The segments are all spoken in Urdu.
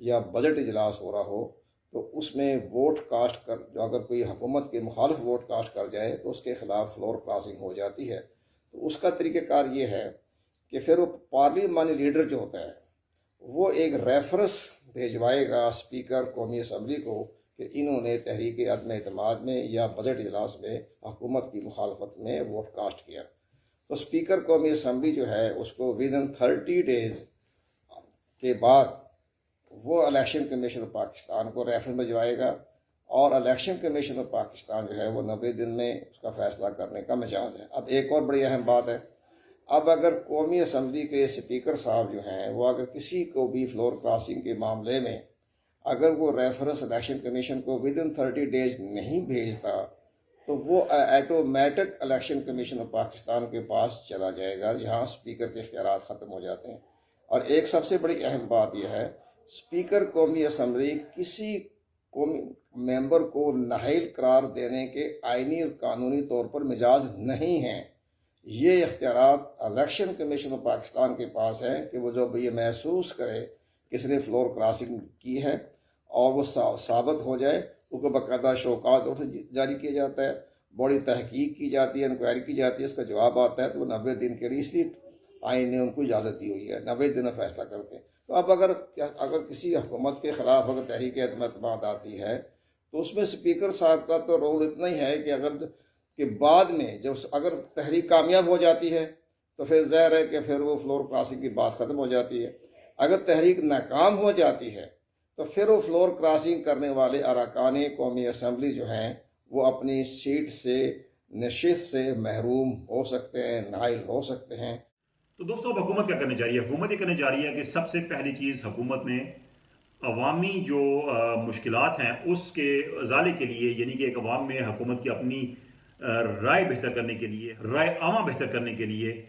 یا بجٹ اجلاس ہو رہا ہو تو اس میں ووٹ کاسٹ کر جو اگر کوئی حکومت کے مخالف ووٹ کاسٹ کر جائے تو اس کے خلاف فلور کراسنگ ہو جاتی ہے. تو اس کا طریقہ کار یہ ہے کہ پھر وہ پارلیمانی لیڈر جو ہوتا ہے وہ ایک ریفرنس بھیجوائے گا اسپیکر قومی اسمبلی کو کہ انہوں نے تحریک عدم اعتماد میں یا بجٹ اجلاس میں حکومت کی مخالفت میں ووٹ کاسٹ کیا. تو اسپیکر قومی اسمبلی جو ہے اس کو ودن 30 days کے بعد وہ الیکشن کمیشن آف پاکستان کو ریفرنس بھجوائے گا اور الیکشن کمیشن آف پاکستان جو ہے وہ 90 دن میں اس کا فیصلہ کرنے کا مجاز ہے. اب ایک اور بڑی اہم بات ہے، اب اگر قومی اسمبلی کے اسپیکر صاحب جو ہیں وہ اگر کسی کو بھی فلور کراسنگ کے معاملے میں اگر وہ ریفرنس الیکشن کمیشن کو ودن 30 days نہیں بھیجتا تو وہ automatic election commission of Pakistan کے پاس چلا جائے گا، جہاں اسپیکر کے اختیارات ختم ہو جاتے ہیں. اور ایک سب سے بڑی اہم بات یہ ہے، اسپیکر قومی اسمبلی کسی قومی ممبر کو نااہل قرار دینے کے آئینی اور قانونی طور پر مجاز نہیں ہیں. یہ اختیارات الیکشن کمیشن آف پاکستان کے پاس ہے کہ وہ جب یہ محسوس کرے کس نے فلور کراسنگ کی ہے اور وہ ثابت ہو جائے تو کو باقاعدہ شوکات جاری کیا جاتا ہے، بڑی تحقیق کی جاتی ہے، انکوائری کی جاتی ہے، اس کا جواب آتا ہے تو وہ 90 دن کے لیے، اس لیے آئین نے ان کو اجازت دی ہوئی ہے 90 دن میں فیصلہ کرتے ہیں. تو اب اگر کسی حکومت کے خلاف اگر تحریک عدم اعتماد آتی ہے تو اس میں اسپیکر صاحب کا تو رول اتنا ہی ہے کہ اگر کہ بعد میں جب اگر تحریک کامیاب ہو جاتی ہے تو پھر ظاہر ہے کہ پھر وہ فلور کراسنگ کی بات ختم ہو جاتی ہے. اگر تحریک ناکام ہو جاتی ہے تو پھر وہ فلور کراسنگ کرنے والے اراکان قومی اسمبلی جو ہیں وہ اپنی سیٹ سے نشست سے محروم ہو سکتے ہیں، نااہل ہو سکتے ہیں. تو دوستوں اب حکومت کیا کرنے جا رہی ہے؟ حکومت یہ کرنے جا رہی ہے کہ سب سے پہلی چیز حکومت نے عوامی جو مشکلات ہیں اس کے ازالے کے لیے، یعنی کہ ایک عوام میں حکومت کی اپنی رائے بہتر کرنے کے لیے، رائے عامہ بہتر کرنے کے لیے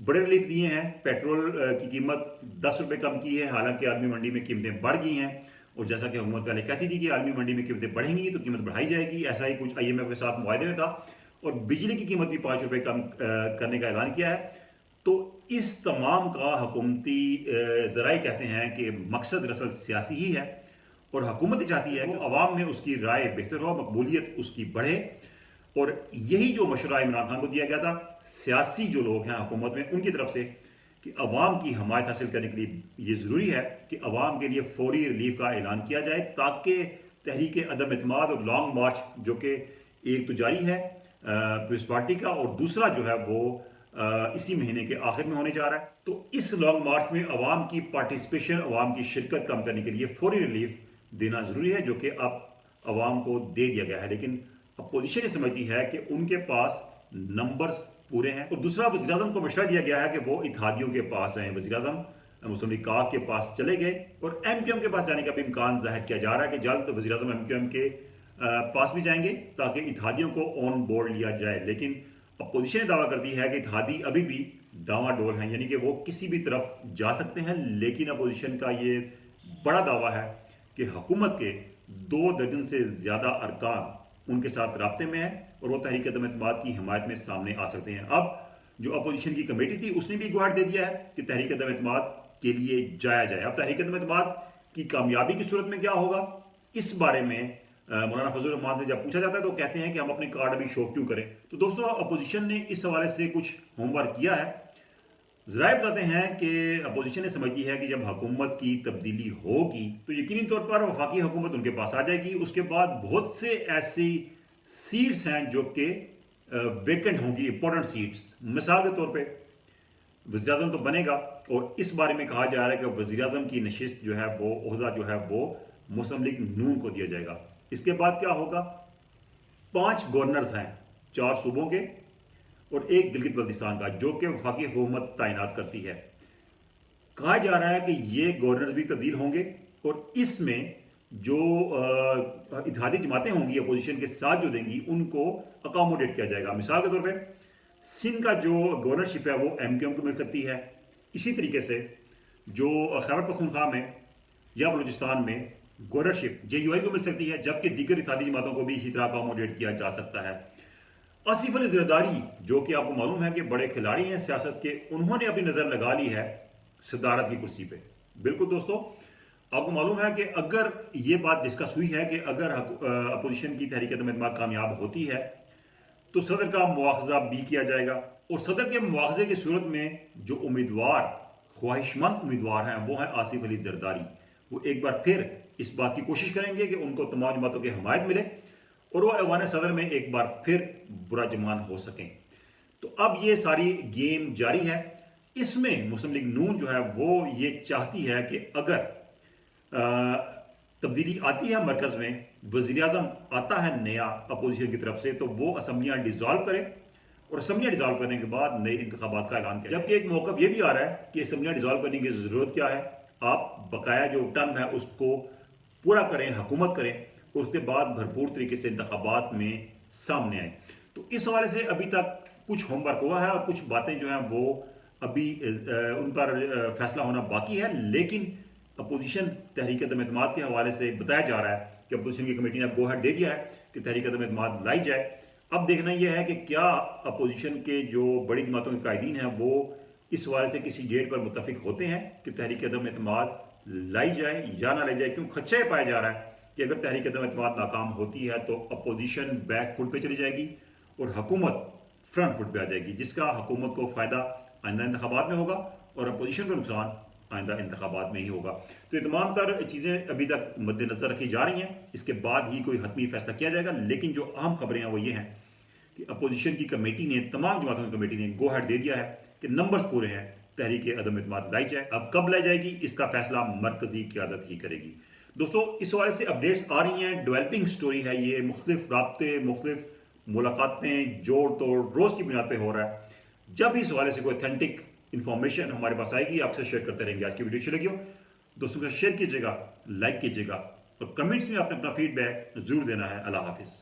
بڑے ریلیف دیے ہیں. پیٹرول کی قیمت 10 روپے کم کی ہے، حالانکہ عالمی منڈی میں قیمتیں بڑھ گئی ہیں، اور جیسا کہ حکومت پہلے کہتی تھی کہ عالمی منڈی میں قیمتیں بڑھیں گی تو قیمت بڑھائی جائے گی، ایسا ہی کچھ IMF کے ساتھ معاہدے میں تھا. اور بجلی کی قیمت بھی 5 روپے کم کرنے کا اعلان کیا ہے. تو اس تمام کا حکومتی ذرائع کہتے ہیں کہ مقصد دراصل سیاسی ہی ہے، اور حکومت چاہتی ہے کہ عوام میں اس کی رائے بہتر ہو، مقبولیت اس کی بڑھے. اور یہی جو مشورہ عمران خان کو دیا گیا تھا سیاسی جو لوگ ہیں حکومت میں ان کی طرف سے کہ عوام کی حمایت حاصل کرنے کے لیے یہ ضروری ہے کہ عوام کے لیے فوری ریلیف کا اعلان کیا جائے، تاکہ تحریک عدم اعتماد اور لانگ مارچ جو کہ ایک تو جاری ہے پیپلز پارٹی کا، اور دوسرا جو ہے وہ اسی مہینے کے آخر میں ہونے جا رہا ہے، تو اس لانگ مارچ میں عوام کی پارٹیسپیشن، عوام کی شرکت کم کرنے کے لیے فوری ریلیف دینا ضروری ہے، جو کہ اب عوام کو دے دیا گیا ہے. لیکن اپوزیشن یہ سمجھتی ہے کہ ان کے پاس نمبرز پورے ہیں. اور دوسرا، وزیر اعظم کو مشورہ دیا گیا ہے کہ وہ اتحادیوں کے پاس ہیں. وزیر اعظم مسلم لیگ کاف کے پاس چلے گئے، اور MQM کے پاس جانے کا بھی امکان ظاہر کیا جا رہا ہے کہ جلد وزیر اعظم MQM کے پاس بھی جائیں گے تاکہ اتحادیوں کو آن بورڈ لیا جائے. لیکن اپوزیشن نے دعویٰ کر دی ہے کہ اتحادی ابھی بھی داواں ڈول ہیں، یعنی کہ وہ کسی بھی طرف جا سکتے ہیں. لیکن اپوزیشن کا یہ بڑا دعویٰ ہے کہ حکومت کے 2 درجن سے زیادہ ارکان ان کے ساتھ رابطے میں ہیں اور وہ تحریک عدم اعتماد کی حمایت میں سامنے آ سکتے ہیں. اب جو اپوزیشن کی کمیٹی تھی اس نے بھی گوہر دے دیا ہے کہ تحریک عدم اعتماد کے لیے جایا جائے. اب تحریک عدم اعتماد کی کامیابی کی صورت میں کیا ہوگا، اس بارے میں مولانا فضل الرحمان سے جب پوچھا جاتا ہے تو کہتے ہیں کہ ہم اپنے کارڈ ابھی شو کیوں کریں. تو دوستوں اپوزیشن نے اس حوالے سے کچھ ہوم ورک کیا ہے. ذرائع بتاتے ہیں کہ اپوزیشن نے سمجھتی ہے کہ جب حکومت کی تبدیلی ہوگی تو یقینی طور پر وفاقی حکومت ان کے پاس آ جائے گی. اس کے بعد بہت سے ایسی سیٹس ہیں جو کہ ویکنٹ ہوں گی، امپورٹنٹ سیٹس. مثال کے طور پہ وزیر اعظم تو بنے گا، اور اس بارے میں کہا جا رہا ہے کہ وزیر اعظم کی نشست جو ہے وہ عہدہ جو ہے وہ مسلم لیگ نون کو دیا جائے گا. اس کے بعد کیا ہوگا، 5 گورنرز ہیں 4 صوبوں کے اور 1 گلگت بلتستان کا، جو کہ وفاقی حکومت تعینات کرتی ہے. کہا جا رہا ہے کہ یہ گورنرز بھی تبدیل ہوں گے، اور اس میں جو اتحادی جماعتیں ہوں گی اپوزیشن کے ساتھ جو دیں گی ان کو اکاموڈیٹ کیا جائے گا. مثال کے طور پہ سندھ کا جو گورنرشپ ہے وہ MQM کو مل سکتی ہے. اسی طریقے سے جو خیبر پختونخوا میں یا بلوچستان میں گورنرشپ JUI کو مل سکتی ہے، جبکہ دیگر اتحادی جماعتوں کو بھی اسی طرح اکاموڈیٹ کیا جا سکتا ہے. آصف علی زرداری جو کہ آپ کو معلوم ہے کہ بڑے کھلاڑی ہیں سیاست کے، انہوں نے اپنی نظر لگا لی ہے صدارت کی کرسی پہ. بالکل دوستو، آپ کو معلوم ہے کہ اگر یہ بات ڈسکس ہوئی ہے کہ اگر اپوزیشن کی تحریک عدم اعتماد کامیاب ہوتی ہے تو صدر کا مواخذہ بھی کیا جائے گا، اور صدر کے مواخذے کی صورت میں جو امیدوار خواہش مند امیدوار ہیں وہ ہیں آصف علی زرداری، وہ ایک بار پھر اس بات کی کوشش کریں گے کہ ان کو تمام جماعتوں کی حمایت ملے اور وہ ایوان صدر میں ایک بار پھر براجمان ہو سکیں۔ تو اب یہ ساری گیم جاری ہے۔ اس میں مسلم لیگ نون جو ہے وہ یہ چاہتی ہے کہ اگر تبدیلی آتی ہے مرکز میں، وزیر اعظم آتا ہے نیا اپوزیشن کی طرف سے، تو وہ اسمبلیاں ڈیزالو کرے اور اسمبلیاں ڈیزالو کرنے کے بعد نئے انتخابات کا اعلان کیا۔ جبکہ ایک موقف یہ بھی آ رہا ہے کہ اسمبلیاں ڈیزالو کرنے کی ضرورت کیا ہے، آپ بقایا جو ٹرم ہے اس کو پورا کریں، حکومت کریں اور اس کے بعد بھرپور طریقے سے انتخابات میں سامنے آئیں۔ تو اس حوالے سے ابھی تک کچھ ہوم ورک ہوا ہے اور کچھ باتیں جو ہیں وہ ابھی ان پر فیصلہ ہونا باقی ہے، لیکن اپوزیشن تحریک عدم اعتماد کے حوالے سے بتایا جا رہا ہے کہ اپوزیشن کی کمیٹی نے اب گو ہیڈ دے دیا ہے کہ تحریک عدم اعتماد لائی جائے۔ اب دیکھنا یہ ہے کہ کیا اپوزیشن کے جو بڑی جماعتوں کے قائدین ہیں وہ اس حوالے سے کسی ڈیٹ پر متفق ہوتے ہیں کہ تحریک عدم اعتماد لائی جائے یا نہ لائی جائے، کیوں خدشہ یہ پایا جا رہا ہے کہ اگر تحریک عدم اعتماد ناکام ہوتی ہے تو اپوزیشن بیک فٹ پہ چلی جائے گی اور حکومت فرنٹ فٹ پہ آ جائے گی، جس کا حکومت کو فائدہ آئندہ انتخابات میں ہوگا اور اپوزیشن کا نقصان آئندہ انتخابات میں ہی ہوگا۔ تو یہ تمام تر چیزیں ابھی تک مد نظر رکھی جا رہی ہیں، اس کے بعد ہی کوئی حتمی فیصلہ کیا جائے گا، لیکن جو اہم خبریں ہیں وہ یہ ہیں کہ اپوزیشن کی کمیٹی نے، تمام جماعتوں کی کمیٹی نے گو ہیڈ دے دیا ہے کہ نمبرز پورے ہیں، تحریک عدم اعتماد لائی جائے۔ اب کب لائی جائے گی اس کا فیصلہ مرکزی قیادت ہی کرے گی۔ دوستو اس حوالے سے اپڈیٹس آ رہی ہیں، ڈیولپنگ سٹوری ہے یہ، مختلف رابطے، مختلف ملاقاتیں جوڑ توڑ روز کی بنیاد پہ ہو رہا ہے۔ جب بھی اس حوالے سے کوئی اتھینٹک انفارمیشن ہمارے پاس آئے گی آپ سے شیئر کرتے رہیں گے۔ آج کی ویڈیو اچھی لگی ہو دوستوں کا شیئر کیجیے گا، لائک کیجیے گا اور کمنٹس میں آپ نے اپنا فیڈ بیک ضرور دینا ہے۔ اللہ حافظ۔